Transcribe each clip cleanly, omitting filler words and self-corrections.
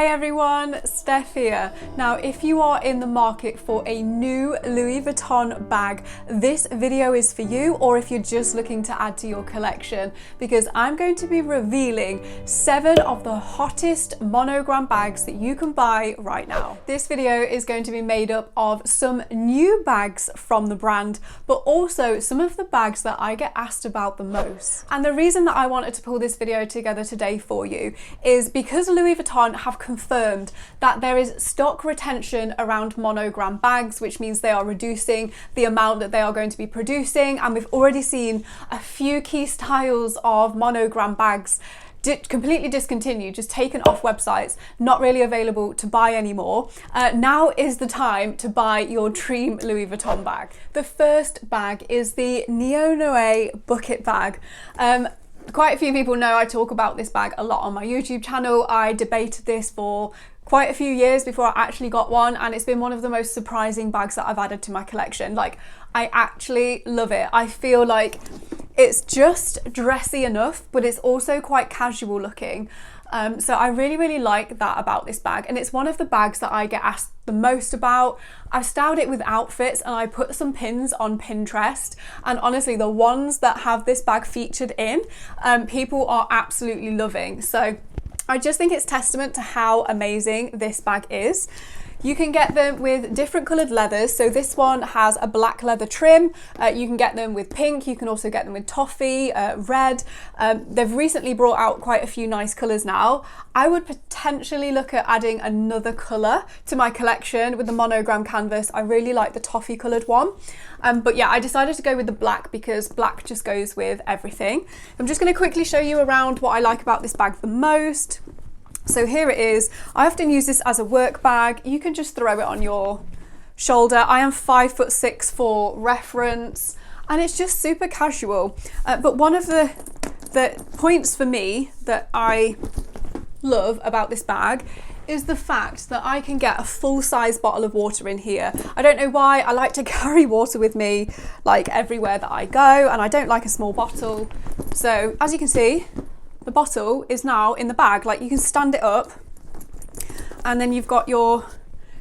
Hey everyone, Steph here. Now, if you are in the market for a new Louis Vuitton bag, this video is for you, or if you're just looking to add to your collection, because I'm going to be revealing 7 of the hottest monogram bags that you can buy right now. This video is going to be made up of some new bags from the brand, but also some of the bags that I get asked about the most. And the reason that I wanted to pull this video together today for you is because Louis Vuitton have confirmed that there is stock retention around monogram bags, which means they are reducing the amount that they are going to be producing, and we've already seen a few key styles of monogram bags completely discontinued, just taken off websites, not really available to buy anymore. Now is the time to buy your dream Louis Vuitton bag. The first bag is the NeoNoe bucket bag. Quite a few people know I talk about this bag a lot on my YouTube channel. I debated this for quite a few years before I actually got one, and it's been one of the most surprising bags that I've added to my collection. Like, I actually love it. I feel like it's just dressy enough, but it's also quite casual looking. So I really like that about this bag, and it's one of the bags that I get asked the most about. I've styled it with outfits and I put some pins on Pinterest, and honestly the ones that have this bag featured in, people are absolutely loving. So I just think it's testament to how amazing this bag is. You can get them with different coloured leathers. So this one has a black leather trim. You can get them with pink. You can also get them with toffee, red. They've recently brought out quite a few nice colours now. I would potentially look at adding another colour to my collection with the monogram canvas. I really like the toffee coloured one. But yeah, I decided to go with the black because black just goes with everything. I'm just going to quickly show you around what I like about this bag the most. So here it is. I often use this as a work bag. You can just throw it on your shoulder. I am 5'6" for reference, and it's just super casual. But one of the points for me that I love about this bag is the fact that I can get a full-size bottle of water in here. I don't know why, I like to carry water with me like everywhere that I go, and I don't like a small bottle. So as you can see, the bottle is now in the bag. Like, you can stand it up, and then you've got your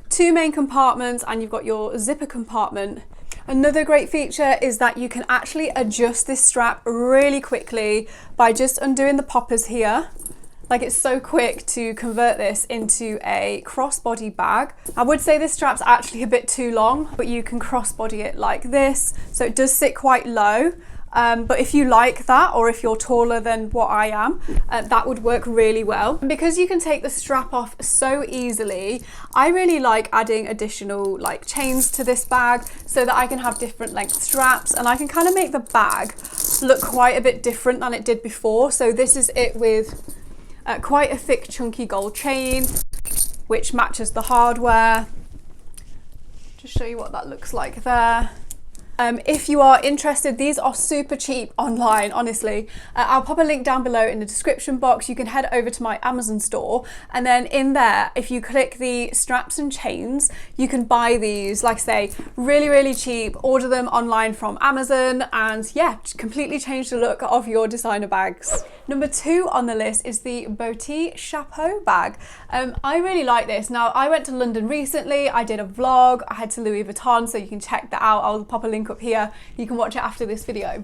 2 main compartments and you've got your zipper compartment. Another great feature is that you can actually adjust this strap really quickly by just undoing the poppers here. Like, it's so quick to convert this into a crossbody bag. I would say this strap's actually a bit too long, but you can crossbody it like this, so it does sit quite low. But if you like that, or if you're taller than what I am, that would work really well. And because you can take the strap off so easily, I really like adding additional like chains to this bag so that I can have different length straps, and I can kind of make the bag look quite a bit different than it did before. So this is it with quite a thick chunky gold chain, which matches the hardware. Just show you what that looks like there. If you are interested, these are super cheap online, honestly. I'll pop a link down below in the description box. You can head over to my Amazon store, and then in there, if you click the straps and chains, you can buy these, like I say, really cheap. Order them online from Amazon, and yeah, completely change the look of your designer bags. Number 2 on the list is the Boutie Chapeau bag. I really like this. Now, I went to London recently. I did a vlog. I head to Louis Vuitton, so you can check that out. I'll pop a link up here. You can watch it after this video.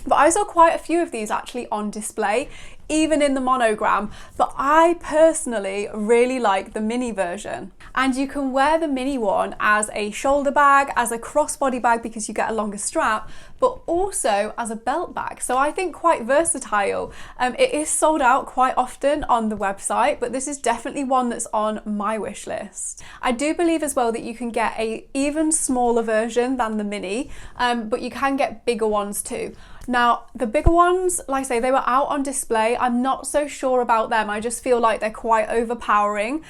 But I saw quite a few of these actually on display, even in the monogram, but I personally really like the mini version. And you can wear the mini one as a shoulder bag, as a crossbody bag because you get a longer strap, but also as a belt bag. So I think quite versatile. It is sold out quite often on the website, but this is definitely one that's on my wish list. I do believe as well that you can get a even smaller version than the mini, but you can get bigger ones too. Now, the bigger ones, like I say, they were out on display. I'm not so sure about them. I just feel like they're quite overpowering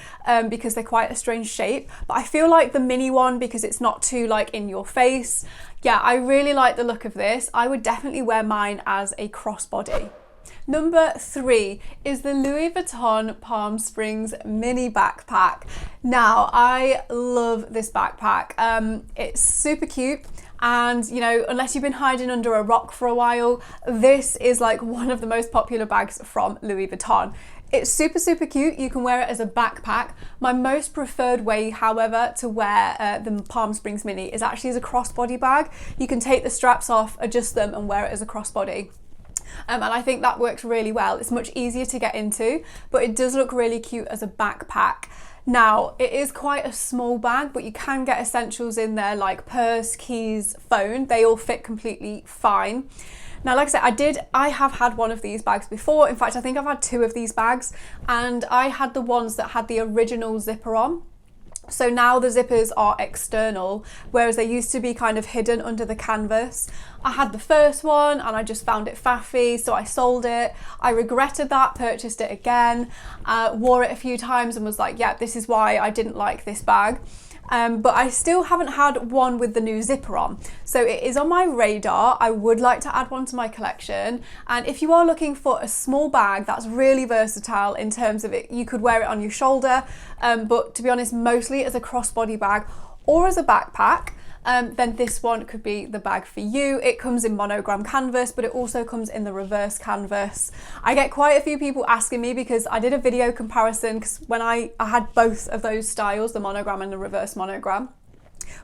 because they're quite a strange shape. But I feel like the mini one, because it's not too like in your face. Yeah, I really like the look of this. I would definitely wear mine as a crossbody. Number 3 is the Louis Vuitton Palm Springs mini backpack. Now, I love this backpack. It's super cute. And you know, unless you've been hiding under a rock for a while, this is like one of the most popular bags from Louis Vuitton. It's super, super cute. You can wear it as a backpack. My most preferred way, however, to wear the Palm Springs Mini is actually as a crossbody bag. You can take the straps off, adjust them and wear it as a crossbody. And I think that works really well. It's much easier to get into, but it does look really cute as a backpack. Now, it is quite a small bag, but you can get essentials in there like purse, keys, phone. They all fit completely fine. Now, like I said, I have had one of these bags before. In fact, I think I've had 2 of these bags, and I had the ones that had the original zipper on. So now the zippers are external, whereas they used to be kind of hidden under the canvas. I had the first one and I just found it faffy, so I sold it. I regretted that, purchased it again, wore it a few times and was like, yeah, this is why I didn't like this bag. But I still haven't had one with the new zipper on. So it is on my radar. I would like to add one to my collection. And if you are looking for a small bag that's really versatile in terms of it, you could wear it on your shoulder, but to be honest, mostly as a crossbody bag or as a backpack, then this one could be the bag for you. It comes in monogram canvas, but it also comes in the reverse canvas. I get quite a few people asking me because I did a video comparison because when I had both of those styles, the monogram and the reverse monogram.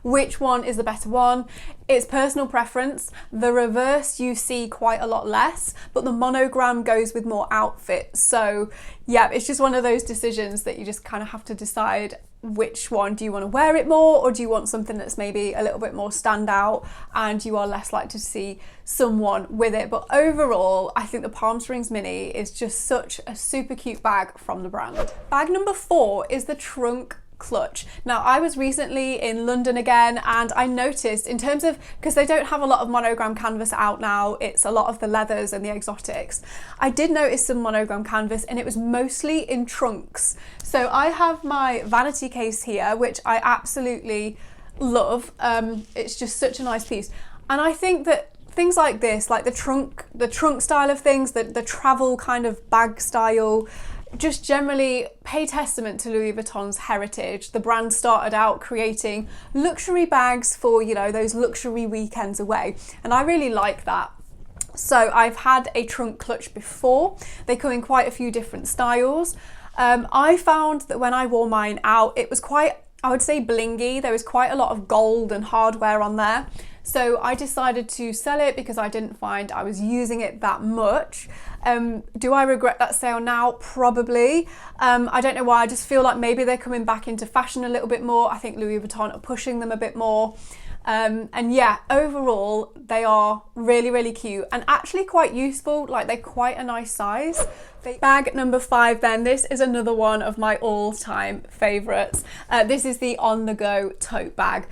Which one is the better one? It's personal preference. The reverse you see quite a lot less, but the monogram goes with more outfits. So yeah, it's just one of those decisions that you just kind of have to decide which one. Do you want to wear it more, or do you want something that's maybe a little bit more standout and you are less likely to see someone with it? But overall, I think the Palm Springs Mini is just such a super cute bag from the brand. Bag number 4 is the trunk clutch. Now, I was recently in London again, and I noticed in terms of, because they don't have a lot of monogram canvas out now, it's a lot of the leathers and the exotics. I did notice some monogram canvas, and it was mostly in trunks. So I have my vanity case here, which I absolutely love. It's just such a nice piece. And I think that things like this, like the trunk style of things, the travel kind of bag style, just generally pay testament to Louis Vuitton's heritage. The brand started out creating luxury bags for, you know, those luxury weekends away. And I really like that. So I've had a trunk clutch before. They come in quite a few different styles. I found that when I wore mine out, it was quite, I would say, blingy. There was quite a lot of gold and hardware on there. So I decided to sell it because I didn't find I was using it that much. Do I regret that sale now? Probably. I don't know why. I just feel like maybe they're coming back into fashion a little bit more. I think Louis Vuitton are pushing them a bit more. And yeah, overall, they are really, really cute and actually quite useful. Like, they're quite a nice size. Bag number 5 then, this is another one of my all-time favorites. This is the OnTheGo Tote Bag.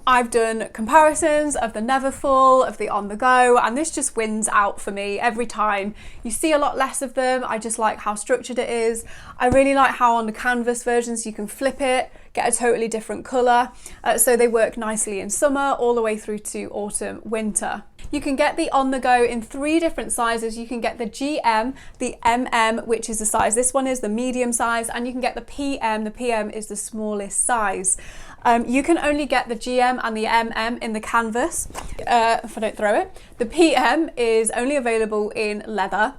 I've done comparisons of the Neverfull, of the OnTheGo, and this just wins out for me every time. You see a lot less of them. I just like how structured it is. I really like how on the canvas versions you can flip it, get a totally different colour. So they work nicely in summer all the way through to autumn, winter. You can get the OnTheGo in 3 different sizes. You can get the GM, the MM, which is the size. This one is the medium size, and you can get the PM. The PM is the smallest size. You can only get the GM and the MM in the canvas, if I don't throw it. The PM is only available in leather.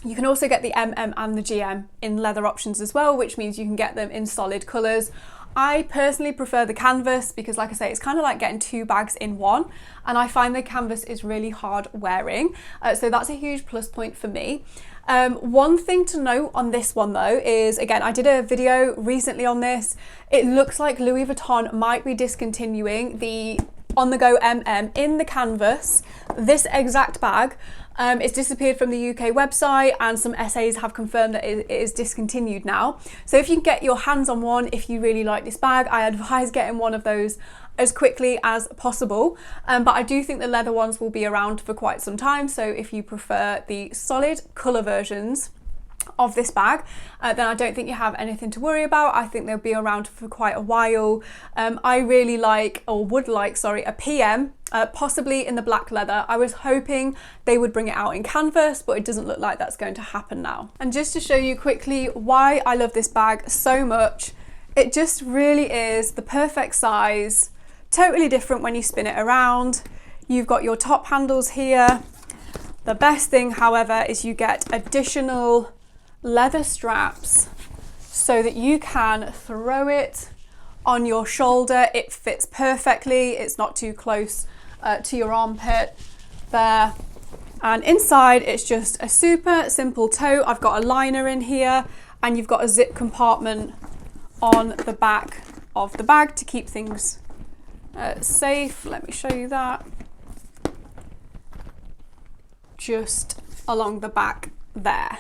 You can also get the MM and the GM in leather options as well, which means you can get them in solid colours. I personally prefer the canvas because, like I say, it's kind of like getting 2 bags in one, and I find the canvas is really hard wearing, so that's a huge plus point for me. One thing to note on this one though is, again, I did a video recently on this. It looks like Louis Vuitton might be discontinuing the OnTheGo MM in the canvas. This exact bag, it's disappeared from the UK website, and some SAs have confirmed that it is discontinued now. So if you can get your hands on one, if you really like this bag, I advise getting one of those as quickly as possible. But I do think the leather ones will be around for quite some time. So if you prefer the solid colour versions of this bag, then I don't think you have anything to worry about. I think they'll be around for quite a while. I really like, or would like, sorry, a PM, possibly in the black leather. I was hoping they would bring it out in canvas, but it doesn't look like that's going to happen now. And just to show you quickly why I love this bag so much, it just really is the perfect size, totally different when you spin it around. You've got your top handles here. The best thing, however, is you get additional leather straps so that you can throw it on your shoulder. It fits perfectly. It's not too close to your armpit there. And inside it's just a super simple tote. I've got a liner in here, and you've got a zip compartment on the back of the bag to keep things safe. Let me show you that. Just along the back there.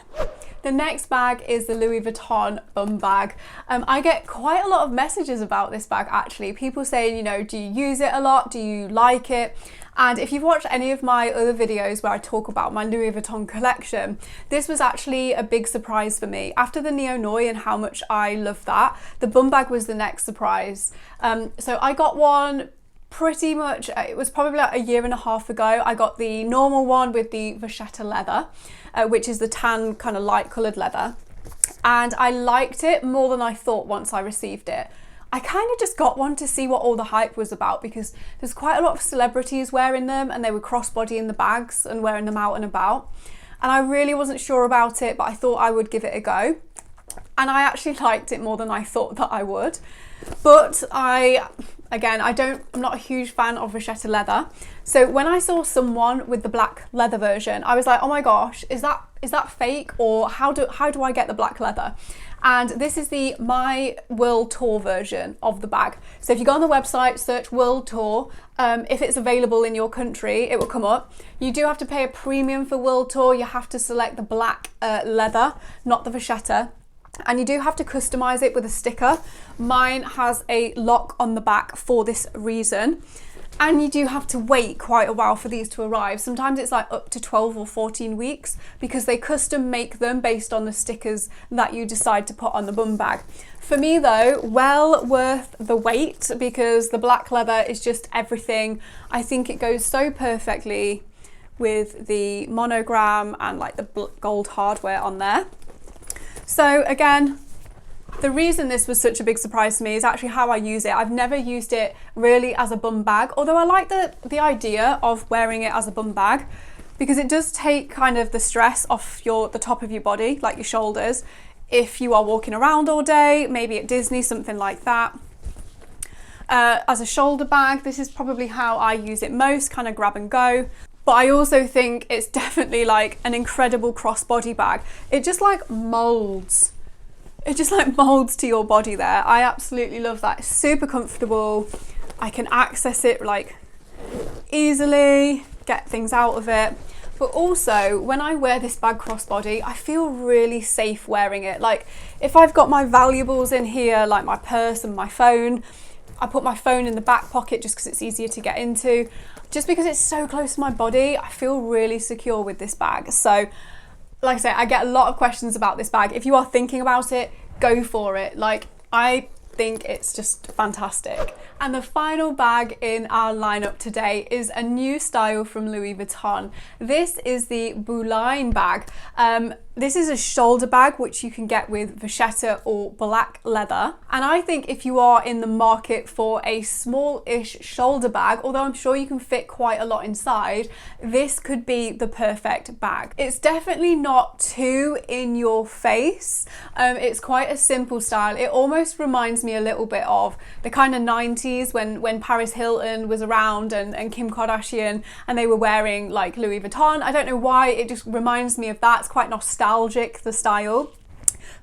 The next bag is the Louis Vuitton Bumbag. I get quite a lot of messages about this bag actually. People saying, you know, do you use it a lot? Do you like it? And if you've watched any of my other videos where I talk about my Louis Vuitton collection, this was actually a big surprise for me. After the NeoNoe and how much I love that, the Bumbag was the next surprise. So I got one pretty much, it was probably like a year and a half ago. I got the normal one with the vachetta leather, which is the tan kind of light coloured leather. And I liked it more than I thought once I received it. I kind of just got one to see what all the hype was about, because there's quite a lot of celebrities wearing them, and they were crossbody in the bags and wearing them out and about. And I really wasn't sure about it, but I thought I would give it a go. And I actually liked it more than I thought that I would. But I'm not a huge fan of vachetta leather. So when I saw someone with the black leather version, I was like, oh my gosh, is that fake, or how do I get the black leather? And this is the My World Tour version of the bag. So if you go on the website, search World Tour, if it's available in your country, it will come up. You do have to pay a premium for World Tour. You have to select the black leather, not the vachetta. And you do have to customize it with a sticker. Mine has a lock on the back for this reason. And you do have to wait quite a while for these to arrive. Sometimes it's like up to 12 or 14 weeks, because they custom make them based on the stickers that you decide to put on the bum bag. For me though, well worth the wait, because the black leather is just everything. I think it goes so perfectly with the monogram and like the gold hardware on there. So again, the reason this was such a big surprise to me is actually how I use it. I've never used it really as a bum bag, although I like the idea of wearing it as a bum bag, because it does take kind of the stress off the top of your body, like your shoulders, if you are walking around all day, maybe at Disney, something like that. As a shoulder bag, this is probably how I use it most, kind of grab and go. But I also think it's definitely like an incredible crossbody bag. It just like molds. It just like molds to your body there. I absolutely love that. It's super comfortable. I can access it like easily, get things out of it. But also when I wear this bag crossbody, I feel really safe wearing it. Like if I've got my valuables in here, like my purse and my phone, I put my phone in the back pocket just because it's easier to get into. Just because it's so close to my body, I feel really secure with this bag. So like I say, I get a lot of questions about this bag. If you are thinking about it, go for it. Like, I think it's just fantastic. And the final bag in our lineup today is a new style from Louis Vuitton. This is the Boulogne bag. This is a shoulder bag which you can get with vachetta or black leather. And I think if you are in the market for a small-ish shoulder bag, although I'm sure you can fit quite a lot inside, this could be the perfect bag. It's definitely not too in your face. It's quite a simple style. It almost reminds me a little bit of the kind of 90s when Paris Hilton was around and Kim Kardashian, and they were wearing like Louis Vuitton. I don't know why, it just reminds me of that. It's quite nostalgic, the style.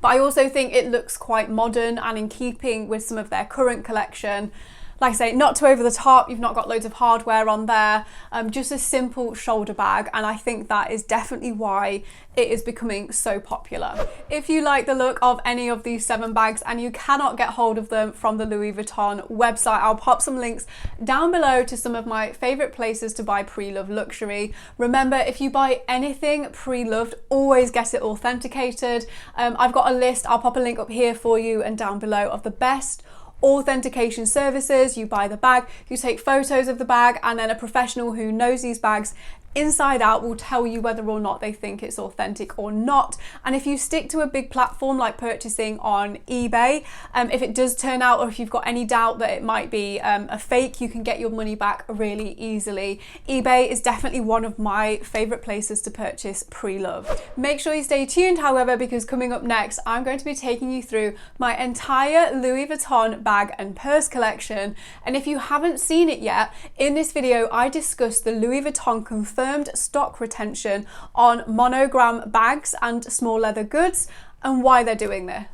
But I also think it looks quite modern and in keeping with some of their current collection. Like I say, not too over the top, you've not got loads of hardware on there, just a simple shoulder bag, and I think that is definitely why it is becoming so popular. If you like the look of any of these 7 bags and you cannot get hold of them from the Louis Vuitton website, I'll pop some links down below to some of my favourite places to buy pre-loved luxury. Remember, if you buy anything pre-loved, always get it authenticated. I've got a list, I'll pop a link up here for you and down below, of the best authentication services. You buy the bag, you take photos of the bag, and then a professional who knows these bags inside out will tell you whether or not they think it's authentic or not. And if you stick to a big platform like purchasing on eBay, if it does turn out, or if you've got any doubt that it might be a fake, you can get your money back really easily. eBay is definitely one of my favorite places to purchase pre-loved. Make sure you stay tuned, however, because coming up next, I'm going to be taking you through my entire Louis Vuitton bag and purse collection. And if you haven't seen it yet, in this video, I discussed the Louis Vuitton confirmed stock retention on monogram bags and small leather goods and why they're doing this.